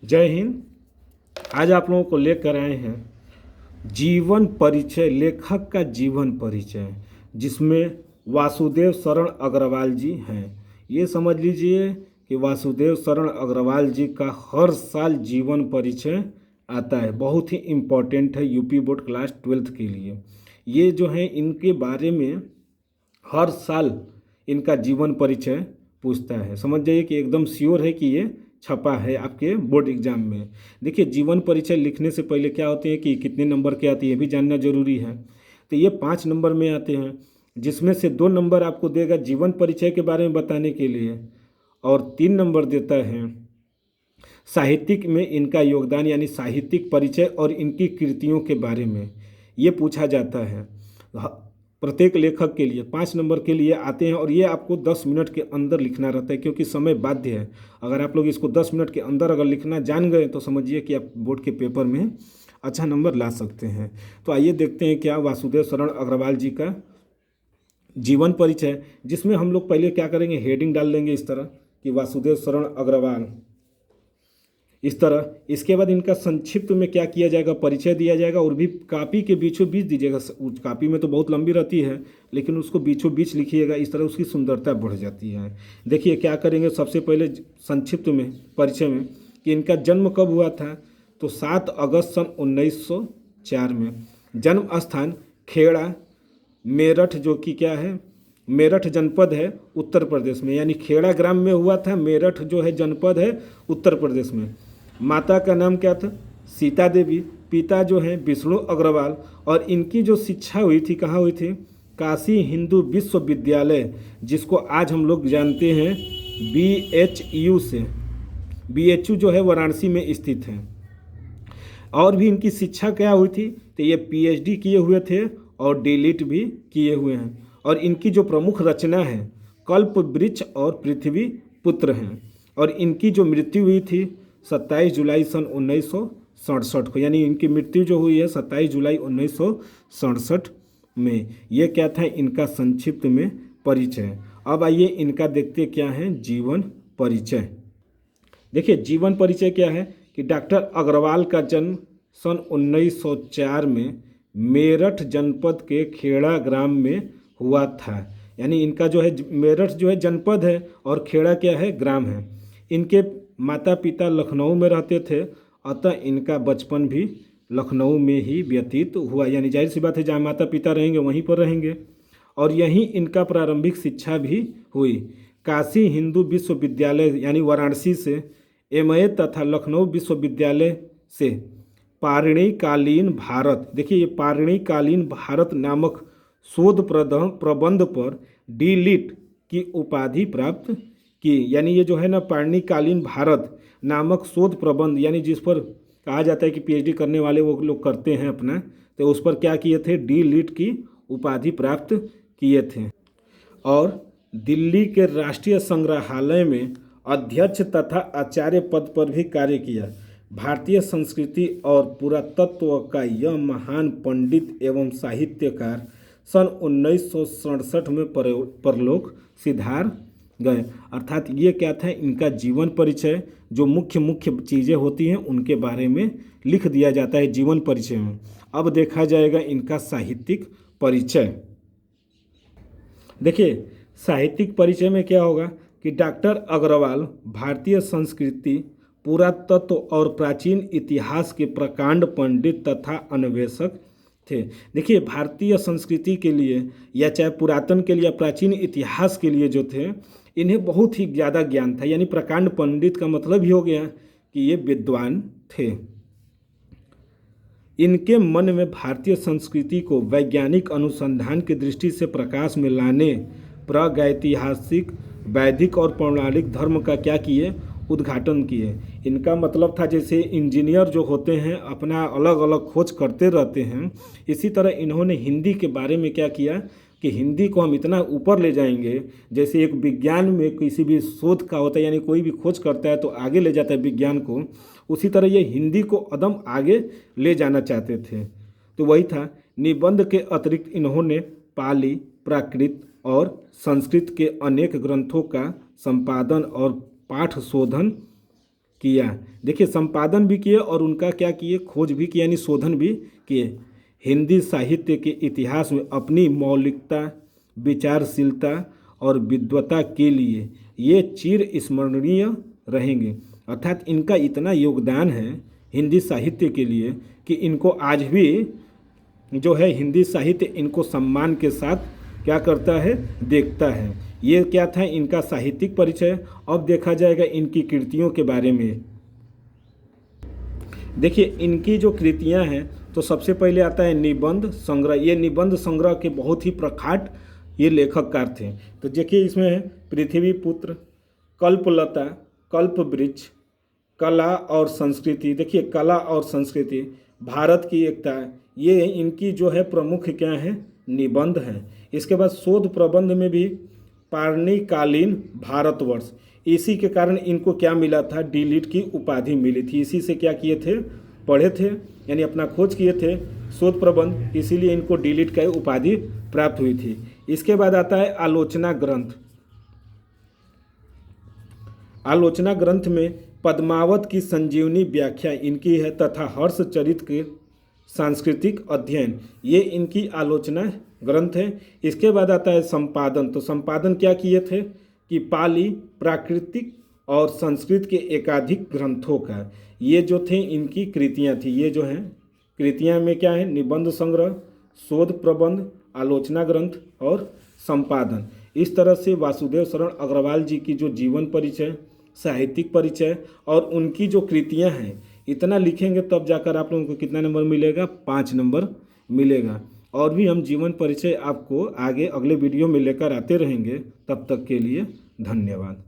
जय हिंद। आज आप लोगों को लेकर आए हैं जीवन परिचय, लेखक का जीवन परिचय, जिसमें वासुदेव शरण अग्रवाल जी हैं। ये समझ लीजिए कि वासुदेव शरण अग्रवाल जी का हर साल जीवन परिचय आता है। बहुत ही इम्पोर्टेंट है यूपी बोर्ड क्लास 12th के लिए। ये जो है इनके बारे में हर साल इनका जीवन परिचय पूछता है। समझ जाइए कि एकदम श्योर है कि ये छपा है आपके बोर्ड एग्जाम में। देखिए, जीवन परिचय लिखने से पहले क्या होते हैं कि कितने नंबर के आते हैं ये भी जानना जरूरी है। तो ये 5 नंबर में आते हैं, जिसमें से 2 नंबर आपको देगा जीवन परिचय के बारे में बताने के लिए, और 3 नंबर देता है साहित्यिक में इनका योगदान, यानी साहित्यिक परिचय और इनकी कृतियों के बारे में ये पूछा जाता है। प्रत्येक लेखक के लिए 5 नंबर के लिए आते हैं, और ये आपको 10 मिनट के अंदर लिखना रहता है, क्योंकि समय बाध्य है। अगर आप लोग इसको 10 मिनट के अंदर अगर लिखना जान गए तो समझिए कि आप बोर्ड के पेपर में अच्छा नंबर ला सकते हैं। तो आइए देखते हैं क्या वासुदेव शरण अग्रवाल जी का जीवन परिचय, जिसमें हम लोग पहले क्या करेंगे, हेडिंग डाल देंगे इस तरह कि वासुदेव शरण अग्रवाल, इस तरह। इसके बाद इनका संक्षिप्त में क्या किया जाएगा, परिचय दिया जाएगा, और भी कापी के बीचों बीच दीजिएगा। कापी में तो बहुत लंबी रहती है, लेकिन उसको बीचों बीच लिखिएगा, इस तरह उसकी सुंदरता बढ़ जाती है। देखिए क्या करेंगे, सबसे पहले संक्षिप्त में परिचय में कि इनका जन्म कब हुआ था, तो 7 अगस्त सन 1904 में। जन्म स्थान खेड़ा, मेरठ, जो कि क्या है, मेरठ जनपद है उत्तर प्रदेश में, यानी खेड़ा ग्राम में हुआ था। मेरठ जो है जनपद है उत्तर प्रदेश में। माता का नाम क्या था, सीता देवी। पिता जो है विष्णु अग्रवाल, और इनकी जो शिक्षा हुई थी कहाँ हुई थी, काशी हिंदू विश्वविद्यालय, जिसको आज हम लोग जानते हैं BHU से। BHU जो है वाराणसी में स्थित है। और भी इनकी शिक्षा क्या हुई थी, तो ये PhD किए हुए थे और DLit भी किए हुए हैं। और इनकी जो प्रमुख रचना है कल्प वृक्ष और पृथ्वी पुत्र हैं। और इनकी जो मृत्यु हुई थी 27 जुलाई सन 1967 को, यानी इनकी मृत्यु जो हुई है 27 जुलाई 1967 में। ये क्या था, इनका संक्षिप्त में परिचय। अब आइए इनका देखते क्या है जीवन परिचय। देखिए जीवन परिचय क्या है कि डॉक्टर अग्रवाल का जन्म सन 1904 में मेरठ जनपद के खेड़ा ग्राम में हुआ था। यानी इनका जो है मेरठ जो है जनपद है और खेड़ा क्या है, ग्राम है। इनके माता पिता लखनऊ में रहते थे, अतः इनका बचपन भी लखनऊ में ही व्यतीत हुआ। यानी जाहिर सी बात है, जहाँ माता पिता रहेंगे वहीं पर रहेंगे। और यहीं इनका प्रारंभिक शिक्षा भी हुई। काशी हिंदू विश्वविद्यालय यानी वाराणसी से MA तथा लखनऊ विश्वविद्यालय से पारणिकालीन भारत, देखिए ये पारणिकालीन भारत नामक शोध प्रबंध पर DLit की उपाधि प्राप्त की। यानी ये जो है ना, पारणिकालीन भारत नामक शोध प्रबंध, यानी जिस पर कहा जाता है कि PhD करने वाले वो लोग करते हैं अपना, तो उस पर क्या किए थे, DLit की उपाधि प्राप्त किए थे। और दिल्ली के राष्ट्रीय संग्रहालय में अध्यक्ष तथा आचार्य पद पर भी कार्य किया। भारतीय संस्कृति और पुरातत्व का यह महान पंडित एवं साहित्यकार सन 1967 में परलोक सिधार गए। अर्थात ये क्या था, इनका जीवन परिचय, जो मुख्य मुख्य चीज़ें होती हैं उनके बारे में लिख दिया जाता है जीवन परिचय में। अब देखा जाएगा इनका साहित्यिक परिचय। देखिए साहित्यिक परिचय में क्या होगा कि डॉक्टर अग्रवाल भारतीय संस्कृति, पुरातत्व और प्राचीन इतिहास के प्रकांड पंडित तथा अन्वेषक थे। देखिए भारतीय संस्कृति के लिए या चाहे पुरातन के लिए या प्राचीन इतिहास के लिए जो थे, इन्हें बहुत ही ज़्यादा ज्ञान था। यानी प्रकांड पंडित का मतलब ही हो गया कि ये विद्वान थे। इनके मन में भारतीय संस्कृति को वैज्ञानिक अनुसंधान की दृष्टि से प्रकाश में लाने, प्रागैतिहासिक, वैदिक और पौराणिक धर्म का क्या किए, उद्घाटन किए। इनका मतलब था जैसे इंजीनियर जो होते हैं अपना अलग अलग खोज करते रहते हैं, इसी तरह इन्होंने हिंदी के बारे में क्या किया कि हिंदी को हम इतना ऊपर ले जाएंगे, जैसे एक विज्ञान में किसी भी शोध का होता है, यानी कोई भी खोज करता है तो आगे ले जाता है विज्ञान को, उसी तरह ये हिंदी को कदम आगे ले जाना चाहते थे। तो वही था, निबंध के अतिरिक्त इन्होंने पाली, प्राकृत और संस्कृत के अनेक ग्रंथों का संपादन और पाठ शोधन किया। देखिए संपादन भी किए और उनका क्या किए, खोज भी किया यानी शोधन भी किए। हिंदी साहित्य के इतिहास में अपनी मौलिकता, विचारशीलता और विद्वता के लिए ये चिर स्मरणीय रहेंगे। अर्थात इनका इतना योगदान है हिंदी साहित्य के लिए कि इनको आज भी जो है हिंदी साहित्य इनको सम्मान के साथ क्या करता है, देखता है। ये क्या था इनका साहित्यिक परिचय। अब देखा जाएगा इनकी कृतियों के बारे में। देखिए इनकी जो कृतियां हैं तो सबसे पहले आता है निबंध संग्रह। ये निबंध संग्रह के बहुत ही प्रखाट ये लेखककार थे। तो देखिए इसमें है पृथ्वीपुत्र, कल्पलता, कल्पवृक्ष, कला और संस्कृति। देखिए कला और संस्कृति, भारत की एकता, ये इनकी जो है प्रमुख क्या है, निबंध हैं। इसके बाद शोध प्रबंध में भी पारणिकालीन भारतवर्ष, इसी के कारण इनको क्या मिला था, डीलिट की उपाधि मिली थी। इसी से क्या किए थे, पढ़े थे यानी अपना खोज किए थे शोध प्रबंध, इसीलिए इनको डीलिट का उपाधि प्राप्त हुई थी। इसके बाद आता है आलोचना ग्रंथ। आलोचना ग्रंथ में पद्मावत की संजीवनी व्याख्या इनकी है तथा हर्षचरित के सांस्कृतिक अध्ययन, ये इनकी आलोचना ग्रंथ है। इसके बाद आता है संपादन। तो संपादन क्या किए थे कि पाली, प्राकृतिक और संस्कृत के एकाधिक ग्रंथों का, ये जो थे इनकी कृतियाँ थी। ये जो हैं कृतियाँ में क्या है, निबंध संग्रह, शोध प्रबंध, आलोचना ग्रंथ और संपादन। इस तरह से वासुदेव शरण अग्रवाल जी की जो जीवन परिचय, साहित्यिक परिचय और उनकी जो कृतियाँ हैं, इतना लिखेंगे तब जाकर आप लोगों को कितना नंबर मिलेगा, 5 नंबर मिलेगा। और भी हम जीवन परिचय आपको आगे अगले वीडियो में लेकर आते रहेंगे। तब तक के लिए धन्यवाद।